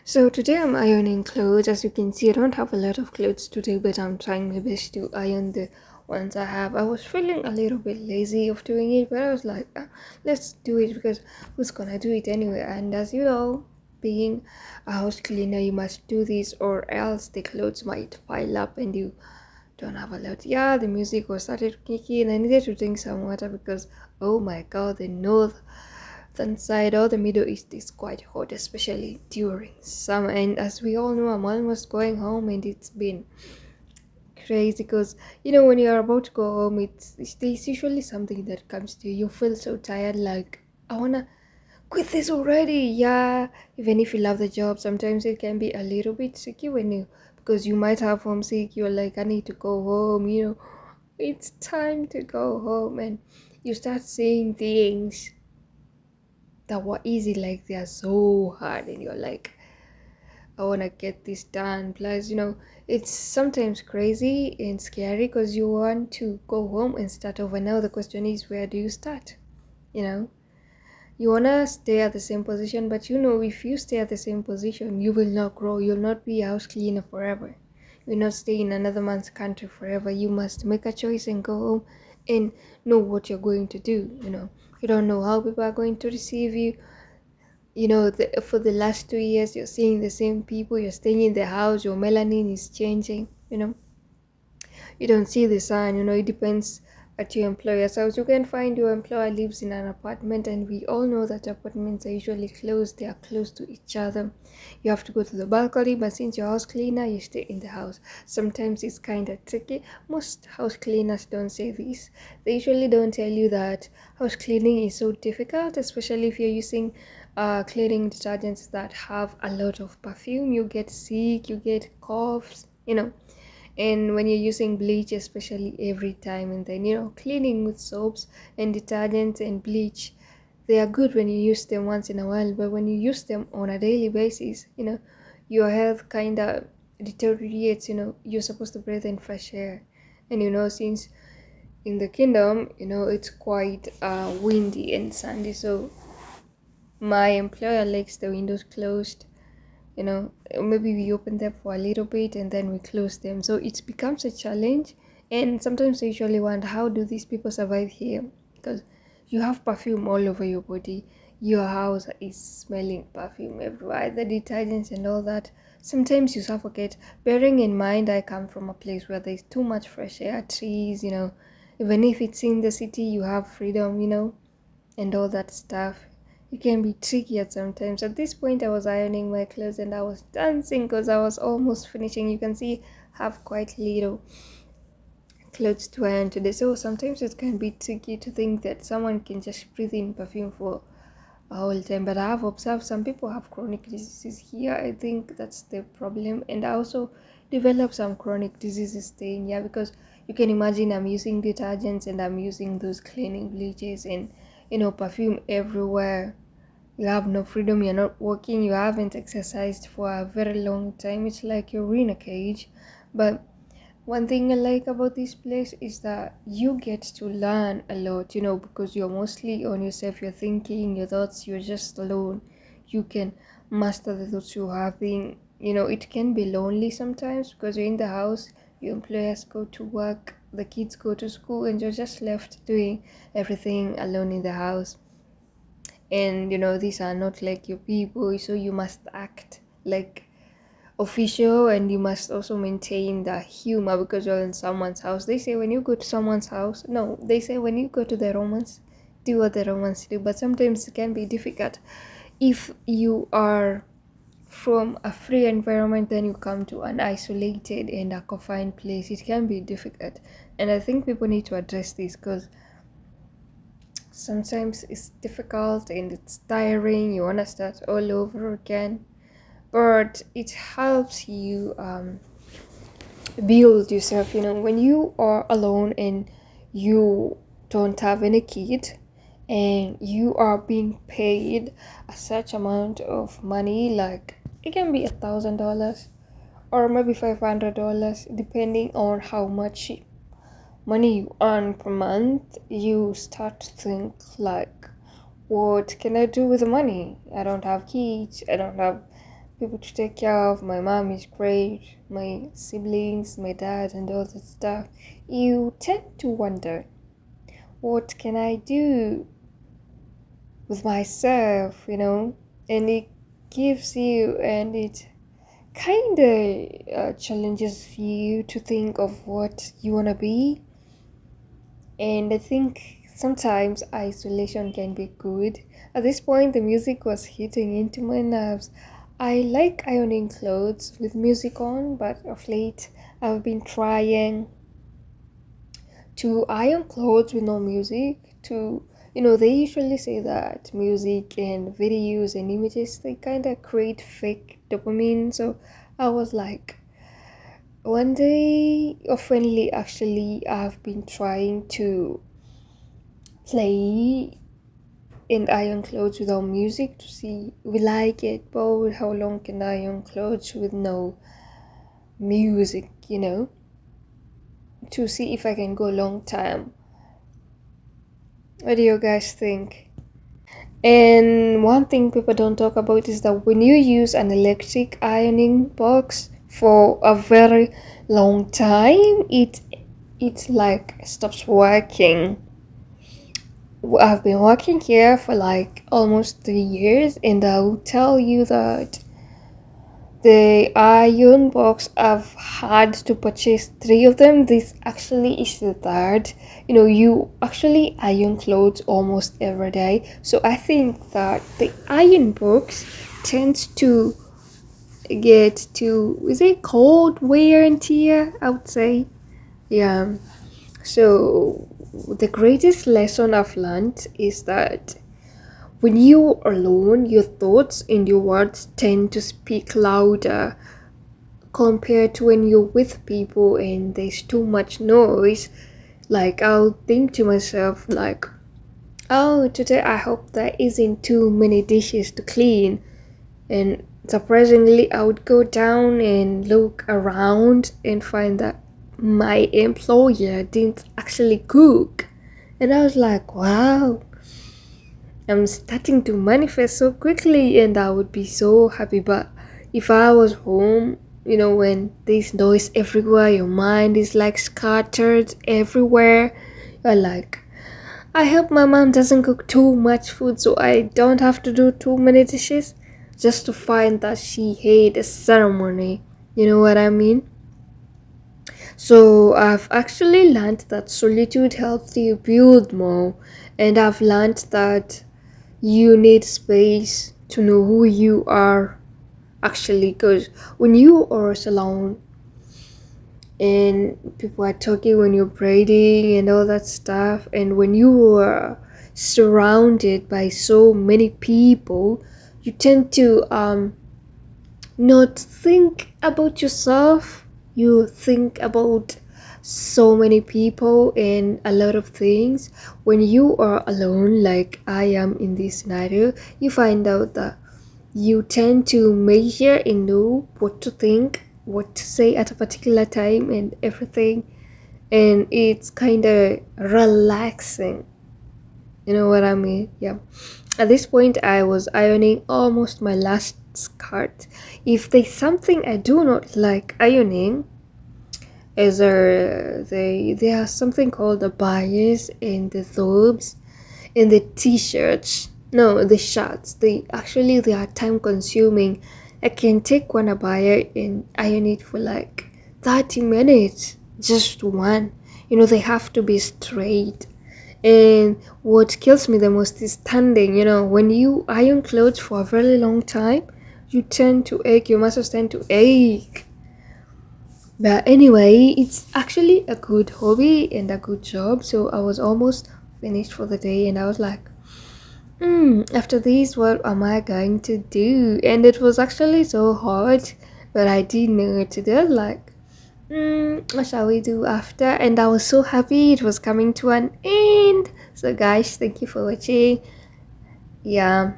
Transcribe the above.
So today I'm ironing clothes. As you can see, I don't have a lot of clothes today, but I'm trying my best to iron the ones I have. I was feeling a little bit lazy of doing it, but I was like, let's do it because who's gonna do it anyway? And as you know, being a house cleaner, you must do this or else the clothes might pile up and you don't have a lot. Yeah, the music was started kicking. I needed to drink some water because oh my god, the northern side or the Middle East is quite hot, especially during summer. And as we all know, I'm almost going home, and it's been crazy because when you're about to go home, there's usually something that comes to you. You feel so tired, like I wanna quit this already. Yeah, even if you love the job, sometimes it can be a little bit tricky when you because you might have homesick. You're like, I need to go home. It's time to go home, and you start seeing things that were easy, like they are so hard, and you're like, I want to get this done. Plus, it's sometimes crazy and scary because you want to go home and start over. Now the question is, where do you start? you know you want to stay at the same position, but if you stay at the same position, you will not grow. You'll not be a house cleaner forever. You will not stay in another man's country forever. You must make a choice and go home and know what you're going to do. You don't know how people are going to receive you. For the last 2 years you're seeing the same people, you're staying in the house, your melanin is changing. You don't see the sun. It depends at your employer's house. You can find your employer lives in an apartment, and we all know that apartments are usually close. They are close to each other. You have to go to the balcony, but since you're house cleaner, you stay in the house. Sometimes it's kind of tricky. Most house cleaners don't say this. They usually don't tell you that house cleaning is so difficult, especially if you're using cleaning detergents that have a lot of perfume. You get sick, you get coughs. And when you're using bleach, especially every time, and then cleaning with soaps and detergents and bleach, they are good when you use them once in a while, but when you use them on a daily basis, your health kind of deteriorates. You're supposed to breathe in fresh air, and since in the kingdom, it's quite windy and sandy, so my employer likes the windows closed. Maybe we open them for a little bit and then we close them, so it becomes a challenge. And sometimes I usually wonder, how do these people survive here? Because you have perfume all over your body, your house is smelling perfume everywhere, the detergents and all that. Sometimes you suffocate, bearing in mind I come from a place where there's too much fresh air, trees. Even if it's in the city, you have freedom, and all that stuff. It can be tricky at sometimes. At this point, I was ironing my clothes and I was dancing because I was almost finishing. You can see I have quite little clothes to iron today. So sometimes it can be tricky to think that someone can just breathe in perfume for a whole time. But I have observed some people have chronic diseases here. I think that's the problem. And I also developed some chronic diseases staying here because you can imagine I'm using detergents and I'm using those cleaning bleaches and perfume everywhere. You have no freedom, you're not working, you haven't exercised for a very long time. It's like you're in a cage. But one thing I like about this place is that you get to learn a lot, because you're mostly on yourself, you're thinking your thoughts, you're just alone. You can master the thoughts you're having. It can be lonely sometimes because you're in the house, your employers go to work, the kids go to school, and you're just left doing everything alone in the house. And these are not like your people, so you must act like official, and you must also maintain the humor because you're in someone's house. They say when you go to someone's house, no, they say when you go to the Romans, do what the Romans do. But sometimes it can be difficult if you are from a free environment, then you come to an isolated and a confined place. It can be difficult, and I think people need to address this because sometimes it's difficult and it's tiring. You want to start all over again, but it helps you build yourself. When you are alone and you don't have any kid and you are being paid a such amount of money, like it can be $1,000 or maybe $500, depending on how much money you earn per month. You start to think like, what can I do with the money? I don't have kids, I don't have people to take care of. My mom is great, my siblings, my dad, and all that stuff. You tend to wonder, what can I do with myself, And it gives you, and it kind of challenges you to think of what you want to be. And I think sometimes isolation can be good. At this point, the music was hitting into my nerves. I like ironing clothes with music on, but of late I've been trying to iron clothes with no music. They usually say that music and videos and images, they kind of create fake dopamine. So I was like, one day, oftenly actually, I've been trying to play in iron clothes without music to see will I get bored. How long can I iron clothes with no music, to see if I can go long time. What do you guys think? And one thing people don't talk about is that when you use an electric ironing box for a very long time, it like stops working. I've been working here for like almost 3 years, and I will tell you that the iron box, I've had to purchase three of them. This actually is the third. You actually iron clothes almost every day. So I think that the iron box tends to get to, is it cold wear and tear, I would say. Yeah. So the greatest lesson I've learned is that when you're alone, your thoughts and your words tend to speak louder compared to when you're with people and there's too much noise. Like, I'll think to myself, like, oh, today I hope there isn't too many dishes to clean. And surprisingly, I would go down and look around and find that my employer didn't actually cook. And I was like, wow, I'm starting to manifest so quickly, and I would be so happy. But if I was home, when there's noise everywhere, your mind is like scattered everywhere. You're like, I hope my mom doesn't cook too much food so I don't have to do too many dishes just to find that she hate a ceremony. You know what I mean? So I've actually learned that solitude helps you build more, and I've learned that you need space to know who you are actually, because when you are alone and people are talking when you're braiding and all that stuff, and when you are surrounded by so many people, you tend to not think about yourself. You think about so many people and a lot of things. When you are alone, like I am in this scenario, you find out that you tend to measure and know what to think, what to say at a particular time, and everything. And it's kind of relaxing. You know what I mean? Yeah. At this point, I was ironing almost my last skirt. If there's something I do not like ironing, is there are something called the bias in the thobes, in the t-shirts. No, the shirts. They are time consuming. I can take one abaya and iron it for like 30 minutes. Just one. They have to be straight. And what kills me the most is standing. When you iron clothes for a very long time, you tend to ache. Your muscles tend to ache. But anyway, it's actually a good hobby and a good job. So I was almost finished for the day, and I was like, after this, what am I going to do? And it was actually so hard, but I didn't know what to do. Like, what shall we do after? And I was so happy it was coming to an end. So, guys, thank you for watching. Yeah.